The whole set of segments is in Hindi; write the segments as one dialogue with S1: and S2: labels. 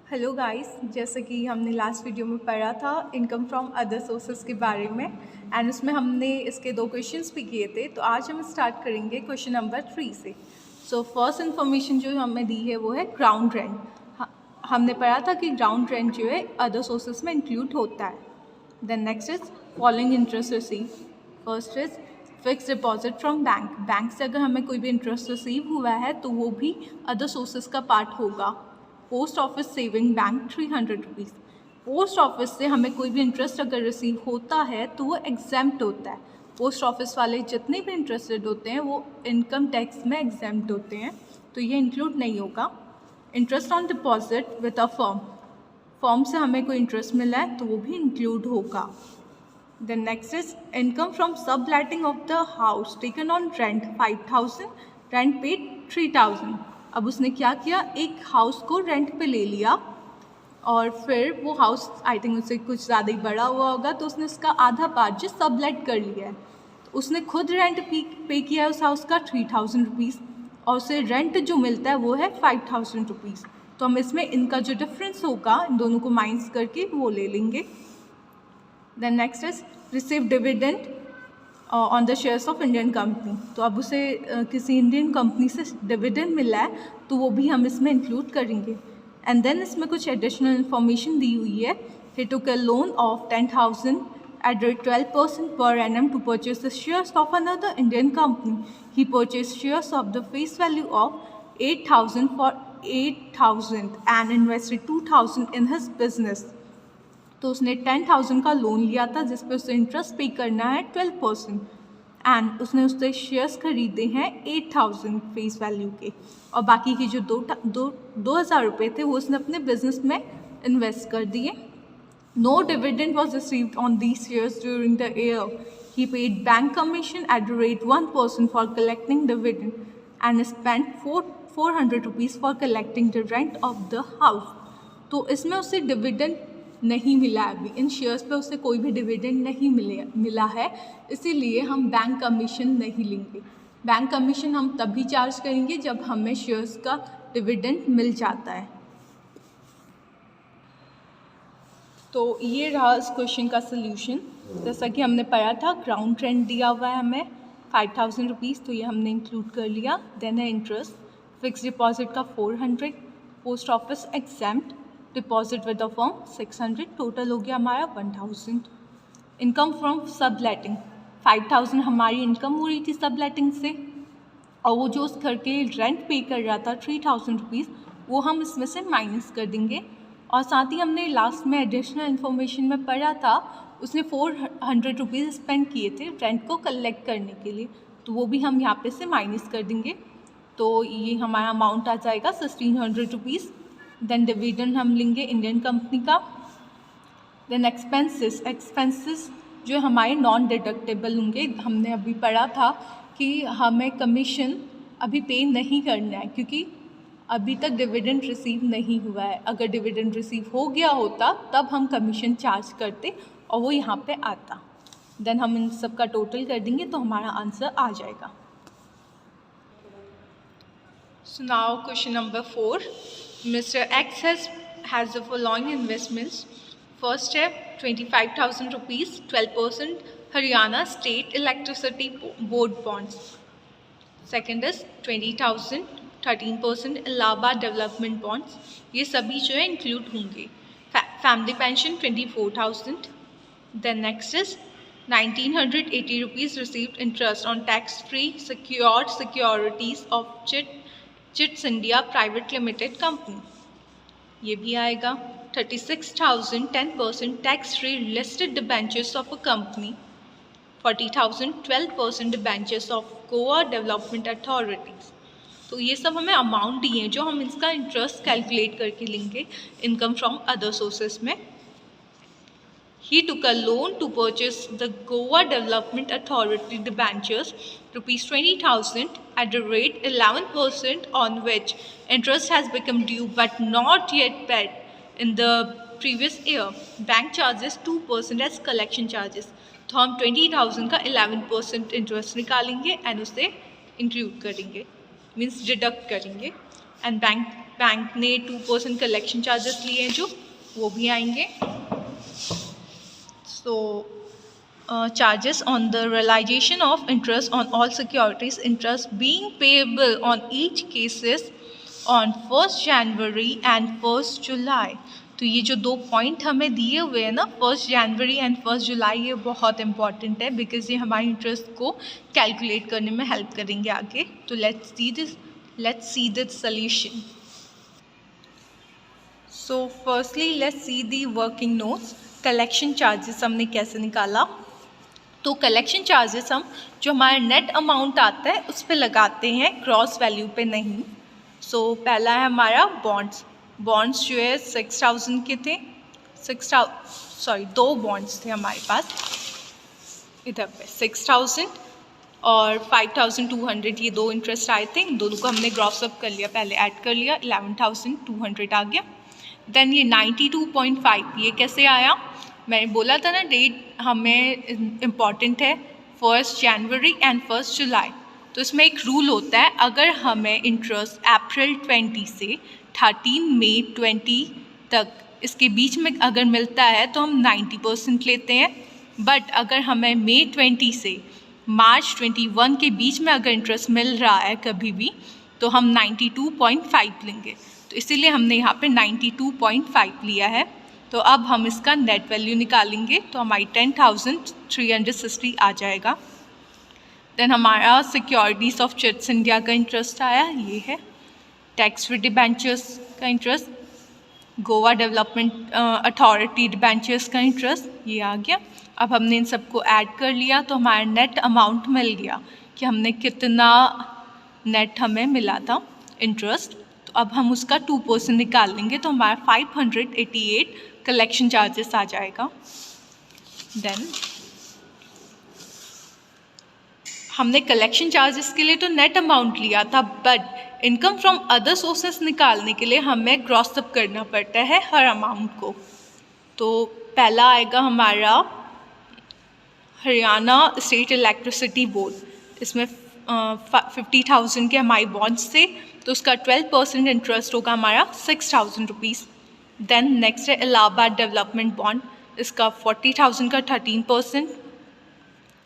S1: हेलो गाइस, जैसे कि हमने लास्ट वीडियो में पढ़ा था इनकम फ्रॉम अदर सोर्सेज के बारे में एंड उसमें हमने इसके 2 क्वेश्चंस भी किए थे। तो आज हम स्टार्ट करेंगे क्वेश्चन नंबर 3 से। सो फर्स्ट इन्फॉर्मेशन जो हमें दी है वो है ग्राउंड रेंट। हमने पढ़ा था कि ग्राउंड रेंट जो है अदर सोर्सेज में इंक्लूड होता है। Then next is following interest receive. First is fix deposit from bank. Bank से अगर हमें कोई भी इंटरेस्ट रिसीव हुआ है तो वो भी अदर सोर्सेज का पार्ट होगा। Post office saving bank 300 rupees. Post office से हमें कोई भी इंटरेस्ट अगर रिसीव होता है तो वो एग्जेम्प्ट होता है। पोस्ट ऑफिस वाले जितने भी इंटरेस्टेड होते हैं वो इनकम टैक्स में एग्जेम्प्ट होते हैं, तो ये इंक्लूड नहीं होगा। Interest on deposit with a firm. Firm से हमें कोई इंटरेस्ट मिला है तो वो भी इंक्लूड होगा। Then next is income from subletting of the house taken on rent 5000, rent paid 3000। अब उसने क्या किया, एक हाउस को रेंट पे ले लिया और फिर वो हाउस आई थिंक उससे कुछ ज़्यादा ही बड़ा हुआ होगा, तो उसने उसका आधा पार्ट जो सबलेट कर लिया है। तो उसने खुद रेंट पे किया है उस हाउस का 3000 रुपीज़ और उसे रेंट जो मिलता है वो है 5000 रुपीज़। तो हम इसमें इनका जो डिफरेंस होगा इन दोनों को माइनस करके वो ले लेंगे। Then next is receive dividend on the shares of Indian company. तो अब उसे किसी इंडियन कंपनी से डिविडेंड मिला है तो वो भी हम इसमें इंक्लूड करेंगे। एंड देन इसमें कुछ एडिशनल इन्फॉर्मेशन दी हुई है। ही टुक अ loan of 10,000 at rate 12% per annum to purchase the shares of another Indian company. He purchased shares of the face value of 8,000 for 8,000 and invested 2,000 in his business. तो उसने 10,000 का लोन लिया था जिस पे उसे इंटरेस्ट पे करना है 12% एंड उसने उससे शेयर्स खरीदे हैं 8,000 फेस वैल्यू के, और बाकी के जो 2,000 रुपये थे वो उसने अपने बिजनेस में इन्वेस्ट कर दिए। No dividend was received on these shares during the year. He paid bank commission at the rate 1% for collecting dividend and spend 400 rupees for collecting the rent of the house. तो इसमें उसे डिविडेंड नहीं मिला है, अभी इन शेयर्स पे उसे कोई भी डिविडेंड नहीं मिला है, इसीलिए हम बैंक कमीशन नहीं लेंगे। बैंक कमीशन हम तभी चार्ज करेंगे जब हमें शेयर्स का डिविडेंड मिल जाता है। तो ये रहा इस क्वेश्चन का सल्यूशन। जैसा कि हमने पढ़ा था ग्राउंड रेंट दिया हुआ है हमें 5000 रुपीज़, तो ये हमने इंक्लूड कर लिया। देन है इंटरेस्ट, फिक्स डिपॉजिट का 400, post office exempt, deposit with the firm 600, total हो गया हमारा 1000। इनकम फ्रॉम सब लेटिंग 5000 हमारी इनकम हो रही थी सब लेटिंग से, और वो जो उस घर के रेंट पे कर रहा था 3000 रुपीज़ वो हम इसमें से माइनस कर देंगे। और साथ ही हमने लास्ट में एडिशनल इन्फॉर्मेशन में पढ़ा था उसने 400 रुपीज़ स्पेंड किए थे रेंट को कलेक्ट करने के लिए, तो वो भी हम यहाँ पे से माइनस कर देंगे। तो ये हमारा अमाउंट आ जाएगा 1600 रुपीज़। देन डिविडेंड हम लेंगे इंडियन कंपनी का। देन एक्सपेंसेस जो हमारे नॉन डिडक्टेबल होंगे। हमने अभी पढ़ा था कि हमें कमीशन अभी पे नहीं करना है क्योंकि अभी तक डिविडेंड रिसीव नहीं हुआ है। अगर डिविडेंड रिसीव हो गया होता तब हम कमीशन चार्ज करते और वो यहाँ पे आता। देन हम इन सब का टोटल कर देंगे तो हमारा आंसर आ जाएगा। So now question number 4. Mr. X has the following investments. First step 25,000 rupees, 12% Haryana State Electricity Board bonds. Second is 20,000, 13% Allahabad Development bonds. ये सभी जो है इंक्लूड होंगे। Family pension 24,000. Then next is 1,980 rupees received interest on tax-free secured securities of chits India private limited company, ये भी आएगा। 36,000 10% tax free listed debentures of a company. 40,000 12% debentures of Goa development authorities. तो ये सब हमें अमाउंट दिए हैं जो हम इसका इंटरेस्ट कैलकुलेट करके लेंगे इनकम फ्रॉम अदर सोर्सेस में। He took a loan to purchase the Goa Development Authority debentures rupees 20,000 at the rate 11% on which interest has become due but not yet paid in the previous year. Bank charges 2% as collection charges. तो हम 20,000 का 11% इंटरेस्ट निकालेंगे एंड उसे इंक्लूड करेंगे, मीन्स डिडक्ट करेंगे, एंड बैंक बैंक ने 2% कलेक्शन चार्जेस लिए हैं जो वो भी आएंगे। सो charges on the realization of interest on all securities, interest being payable on each cases on 1st January and 1st July। तो ये जो 2 पॉइंट हमें दिए हुए हैं ना, 1st January and 1st July, ये बहुत इंपॉर्टेंट है बिकॉज ये हमारे इंटरेस्ट को कैलकुलेट करने में हेल्प करेंगे आगे। तो let's see this solution. So firstly let's see the working notes. Collection charges हमने कैसे निकाला। तो कलेक्शन चार्जेस हम जो हमारा नेट अमाउंट आता है उस पे लगाते हैं, ग्रॉस वैल्यू पे नहीं। सो पहला है हमारा बॉन्ड्स जो है 6000 के थे, 2 बॉन्ड्स थे हमारे पास इधर पे 6000 और 5200, ये 2 इंटरेस्ट आए थे। इन दोनों को हमने ग्रॉस अप कर लिया, पहले ऐड कर लिया, 11200 आ गया। देन ये 92.5, ये कैसे आया। मैंने बोला था ना डेट हमें इम्पॉर्टेंट है, 1st January and 1st July। तो इसमें एक रूल होता है, अगर हमें इंटरेस्ट अप्रैल 20 से 13 मई 20 तक इसके बीच में अगर मिलता है तो हम 90% लेते हैं। बट अगर हमें मई 20 से मार्च 21 के बीच में अगर इंटरेस्ट मिल रहा है कभी भी तो हम 92.5 लेंगे। तो इसीलिए हमने यहाँ पे 92.5 लिया है। तो अब हम इसका नेट वैल्यू निकालेंगे तो हमारी 10,360 आ जाएगा। देन हमारा सिक्योरिटीज़ ऑफ चिट्स इंडिया का इंटरेस्ट आया, ये है। टैक्स फ्री डिबेंचर्स का interest, Goa development authority debentures का इंटरेस्ट, ये आ गया। अब हमने इन सबको ऐड कर लिया तो हमारा नेट अमाउंट मिल गया कि हमने कितना नेट हमें मिला था इंटरेस्ट। तो अब हम उसका 2% निकाल लेंगे तो हमारा 588 कलेक्शन चार्जेस आ जाएगा। देन हमने कलेक्शन चार्जेस के लिए तो नेट अमाउंट लिया था, but income from other sources निकालने के लिए हमें ग्रॉस अप करना पड़ता है हर अमाउंट को। तो पहला आएगा हमारा हरियाणा स्टेट इलेक्ट्रिसिटी बोर्ड, इसमें 50,000 के हमारे बॉन्ड्स थे तो उसका 12% इंटरेस्ट होगा हमारा 6,000 रुपीज़। देन नेक्स्ट है इलाहाबाद डेवलपमेंट बॉन्ड, इसका 40,000 का 13%।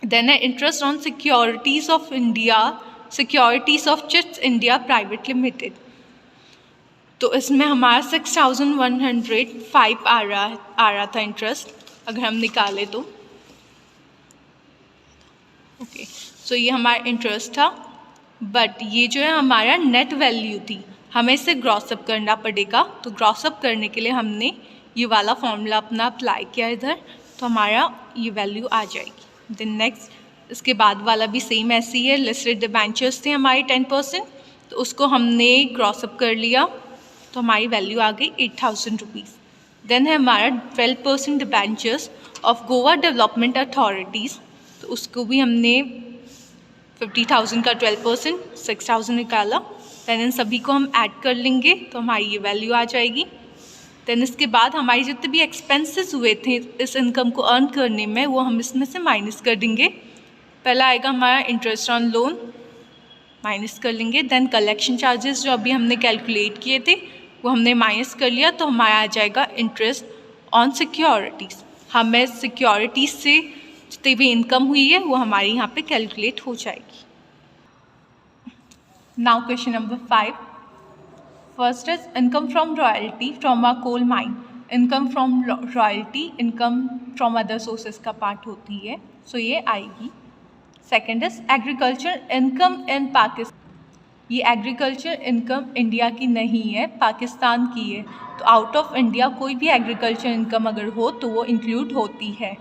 S1: देन है interest on securities of India, securities of chits India private limited, तो इसमें हमारा 6,105 आ रहा था इंटरेस्ट अगर हम निकाले तो। ओके, सो ये हमारा इंटरेस्ट था, बट ये जो है हमारा नेट वैल्यू थी, हमें इसे ग्रॉस अप करना पड़ेगा। तो ग्रॉस अप करने के लिए हमने ये वाला फॉर्मूला अपना अप्लाई किया इधर, तो हमारा ये वैल्यू आ जाएगी। देन नेक्स्ट इसके बाद वाला भी सेम ऐसे ही है। लिस्टेड डिबेंचर्स थे हमारे 10%, तो उसको हमने ग्रॉस अप कर लिया तो हमारी वैल्यू आ गई 8,000 रुपीज़। देन है हमारा 12% debentures of Goa development authorities, तो उसको भी हमने 50,000 का 12% 6,000 निकाला। देन इन सभी को हम ऐड कर लेंगे तो हमारी ये वैल्यू आ जाएगी। देन इसके बाद हमारी जितने भी एक्सपेंसेस हुए थे इस इनकम को अर्न करने में, वो हम इसमें से माइनस कर देंगे। पहला आएगा हमारा इंटरेस्ट ऑन लोन, माइनस कर लेंगे। देन कलेक्शन चार्जेस जो अभी हमने कैलकुलेट किए थे वो हमने माइनस कर लिया, तो हमारा आ जाएगा इंटरेस्ट ऑन सिक्योरिटीज़। हमें सिक्योरिटीज़ से जितनी भी इनकम हुई है वो हमारी यहाँ पे कैलकुलेट हो जाएगी। Now question number 5, first is income from royalty from a coal mine. Income from royalty income from other sources का पार्ट होती है, सो ये आएगी। Second is agriculture income in Pakistan. ये एग्रीकल्चर इनकम इंडिया की नहीं है, पाकिस्तान की है। तो आउट ऑफ इंडिया कोई भी एग्रीकल्चर इनकम अगर हो तो वो इंक्लूड होती है।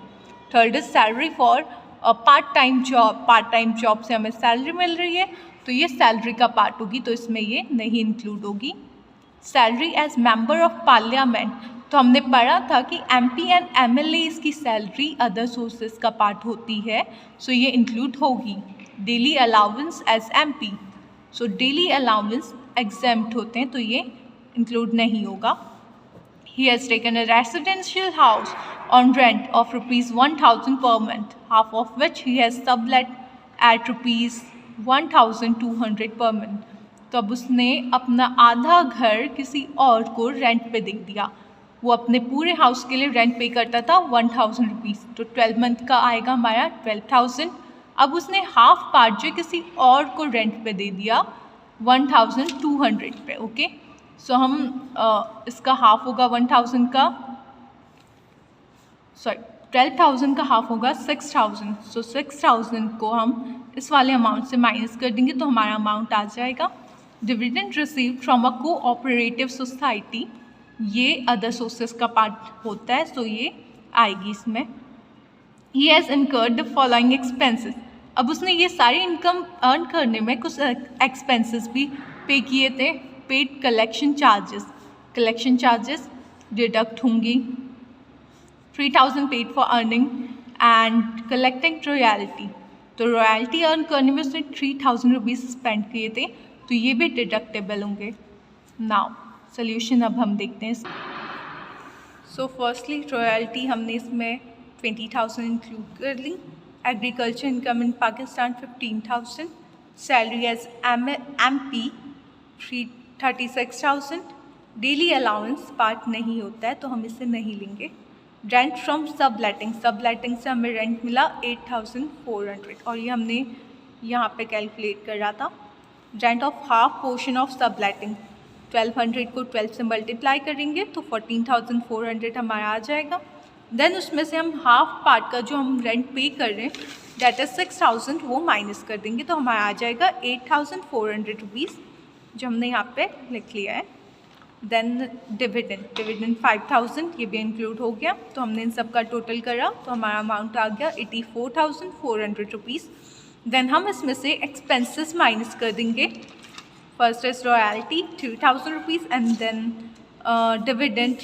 S1: Third is salary for part time job. Part time job से हमें सैलरी मिल रही है तो ये सैलरी का पार्ट होगी, तो इसमें ये नहीं इंक्लूड होगी। Salary as member of parliament, तो हमने पढ़ा था कि MP एंड MLAs की सैलरी अदर सोर्सेज का पार्ट होती है, सो ये इंक्लूड होगी। Daily allowance as MP, so daily allowance exempt होते हैं तो ये इंक्लूड नहीं होगा। He has taken a residential house on rent of rupees 1,000 per month, half of which he has sublet at rupees 1,200 per month. तो अब उसने अपना आधा घर किसी और को रेंट पे दे दिया। वो अपने पूरे हाउस के लिए रेंट पे करता था 1000 रुपीज़, तो 12 मंथ का आएगा हमारा 12,000। अब उसने हाफ पार्ट जो किसी और को रेंट पे दे दिया 1200 पे। ओके, सो हम इसका हाफ होगा 1000 का, सॉरी 12,000 का हाफ होगा 6,000। सो 6,000 को हम इस वाले अमाउंट से माइनस कर देंगे तो हमारा अमाउंट आ जाएगा। Dividend received from a cooperative society, ये अदर सोर्सेस का पार्ट होता है, सो ये आएगी इसमें। He has incurred the following expenses, अब उसने ये सारी इनकम अर्न करने में कुछ एक्सपेंसेस भी पे किए थे। Paid collection charges, collection charges deduct होंगी। 3,000 paid for earning and collecting royalty, तो रॉयल्टी अर्न करने में उसने 3,000 रुपीज़ स्पेंड किए थे, तो ये भी डिडक्टेबल होंगे। नाउ सोल्यूशन अब हम देखते हैं। सो फर्स्टली रॉयल्टी हमने इसमें 20,000 इंक्लूड कर ली। Agriculture income in Pakistan 15,000, salary as MP 36,000, daily allowance part नहीं होता है तो हम इसे नहीं लेंगे। रेंट फ्रॉम सबलेटिंग, सबलेटिंग से हमें रेंट मिला 8,400 और ये हमने यहाँ पे कैलकुलेट कर रहा था। Rent of half portion of subletting 1200 को 12 से मल्टीप्लाई करेंगे तो 14,400 हमारा आ जाएगा। देन उसमें से हम हाफ पार्ट का जो हम रेंट पे कर रहे हैं डेट इज 6,000 वो माइनस कर देंगे तो हमारा आ जाएगा 8,400 रुपीज़ जो हमने यहाँ पे लिख लिया है। देन डिविडेंड, डिविडेंड 5,000 ये भी इंक्लूड हो गया, तो हमने इन सब का टोटल करा तो हमारा अमाउंट आ गया 84,400 रुपीज़। देन हम इसमें से एक्सपेंसेस माइनस कर देंगे। First is royalty 3,000 rupees and then dividend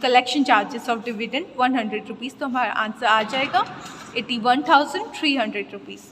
S1: collection charges of dividend 100 rupees, तो हमारा आंसर आ जाएगा 81,300 रुपीज़।